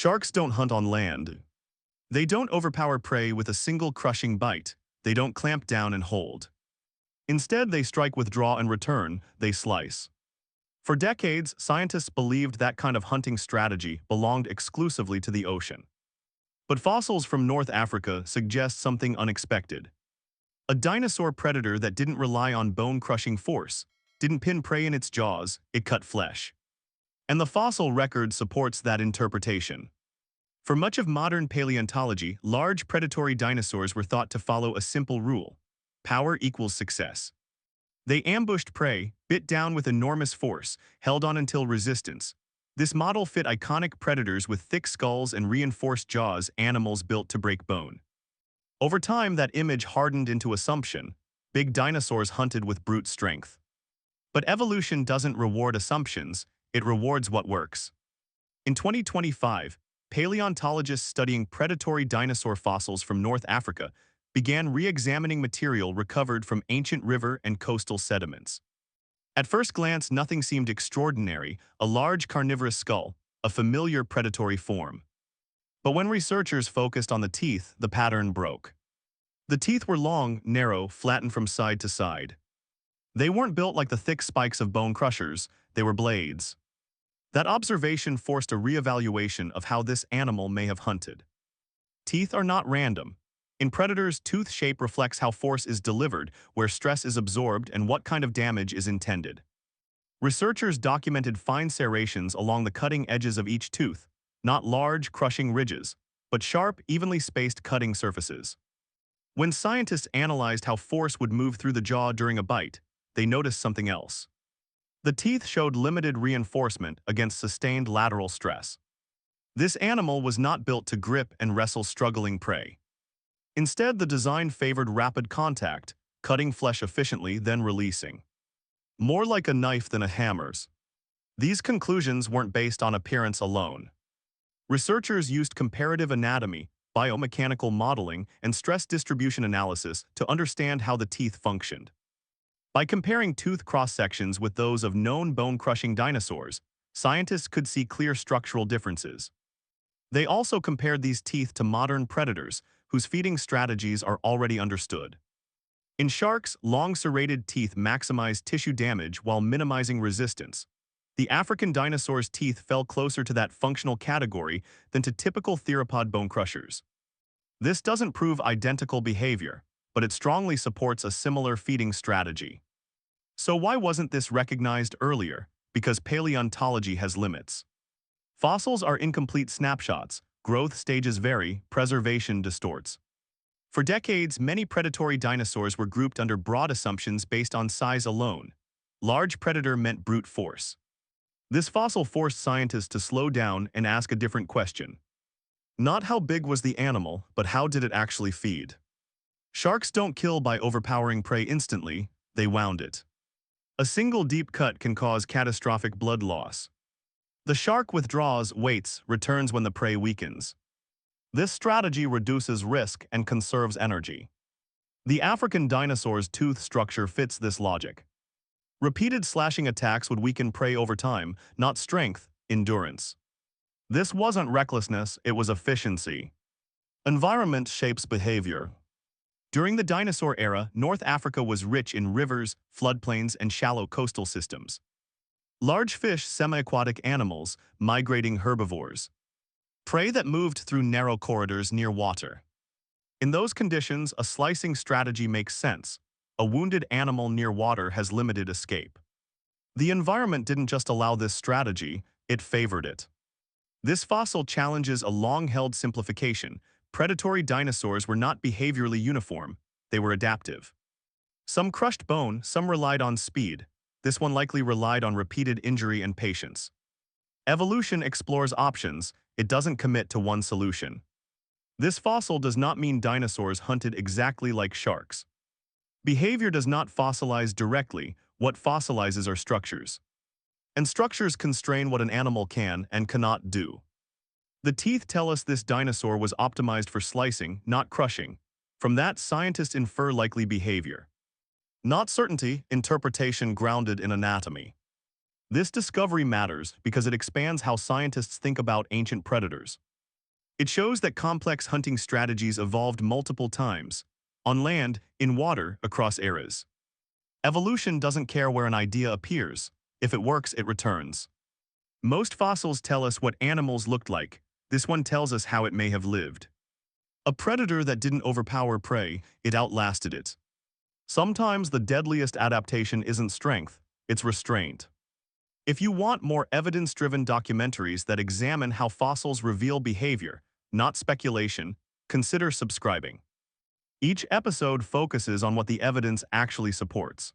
Sharks don't hunt on land. They don't overpower prey with a single crushing bite. They don't clamp down and hold. Instead, they strike with draw and return, they slice. For decades, scientists believed that kind of hunting strategy belonged exclusively to the ocean. But fossils from North Africa suggest something unexpected. A dinosaur predator that didn't rely on bone-crushing force, didn't pin prey in its jaws, it cut flesh. And the fossil record supports that interpretation. For much of modern paleontology, large predatory dinosaurs were thought to follow a simple rule: power equals success. They ambushed prey, bit down with enormous force, held on until resistance. This model fit iconic predators with thick skulls and reinforced jaws, animals built to break bone. Over time, that image hardened into assumption. Big dinosaurs hunted with brute strength. But evolution doesn't reward assumptions, it rewards what works. In 2025, paleontologists studying predatory dinosaur fossils from North Africa began re-examining material recovered from ancient river and coastal sediments. At first glance, nothing seemed extraordinary: a large carnivorous skull, a familiar predatory form. But when researchers focused on the teeth, the pattern broke. The teeth were long, narrow, flattened from side to side. They weren't built like the thick spikes of bone crushers, they were blades. That observation forced a re-evaluation of how this animal may have hunted. Teeth are not random. In predators, tooth shape reflects how force is delivered, where stress is absorbed, and what kind of damage is intended. Researchers documented fine serrations along the cutting edges of each tooth, not large, crushing ridges, but sharp, evenly spaced cutting surfaces. When scientists analyzed how force would move through the jaw during a bite, they noticed something else. The teeth showed limited reinforcement against sustained lateral stress. This animal was not built to grip and wrestle struggling prey. Instead, the design favored rapid contact, cutting flesh efficiently, then releasing. More like a knife than a hammer's. These conclusions weren't based on appearance alone. Researchers used comparative anatomy, biomechanical modeling, and stress distribution analysis to understand how the teeth functioned. By comparing tooth cross-sections with those of known bone-crushing dinosaurs, scientists could see clear structural differences. They also compared these teeth to modern predators, whose feeding strategies are already understood. In sharks, long serrated teeth maximize tissue damage while minimizing resistance. The African dinosaur's teeth fell closer to that functional category than to typical theropod bone crushers. This doesn't prove identical behavior, but it strongly supports a similar feeding strategy. So why wasn't this recognized earlier? Because paleontology has limits. Fossils are incomplete snapshots, growth stages vary, preservation distorts. For decades, many predatory dinosaurs were grouped under broad assumptions based on size alone. Large predator meant brute force. This fossil forced scientists to slow down and ask a different question. Not how big was the animal, but how did it actually feed? Sharks don't kill by overpowering prey instantly, they wound it. A single deep cut can cause catastrophic blood loss. The shark withdraws, waits, returns when the prey weakens. This strategy reduces risk and conserves energy. The African dinosaur's tooth structure fits this logic. Repeated slashing attacks would weaken prey over time, not strength, endurance. This wasn't recklessness, it was efficiency. Environment shapes behavior. During the dinosaur era, North Africa was rich in rivers, floodplains, and shallow coastal systems. Large fish, semi-aquatic animals, migrating herbivores. Prey that moved through narrow corridors near water. In those conditions, a slicing strategy makes sense. A wounded animal near water has limited escape. The environment didn't just allow this strategy, it favored it. This fossil challenges a long-held simplification. Predatory dinosaurs were not behaviorally uniform, they were adaptive. Some crushed bone, some relied on speed. This one likely relied on repeated injury and patience. Evolution explores options, it doesn't commit to one solution. This fossil does not mean dinosaurs hunted exactly like sharks. Behavior does not fossilize directly, what fossilizes are structures. And structures constrain what an animal can and cannot do. The teeth tell us this dinosaur was optimized for slicing, not crushing. From that, scientists infer likely behavior. Not certainty, interpretation grounded in anatomy. This discovery matters because it expands how scientists think about ancient predators. It shows that complex hunting strategies evolved multiple times, on land, in water, across eras. Evolution doesn't care where an idea appears. If it works, it returns. Most fossils tell us what animals looked like. This one tells us how it may have lived. A predator that didn't overpower prey, it outlasted it. Sometimes the deadliest adaptation isn't strength, it's restraint. If you want more evidence-driven documentaries that examine how fossils reveal behavior, not speculation, consider subscribing. Each episode focuses on what the evidence actually supports.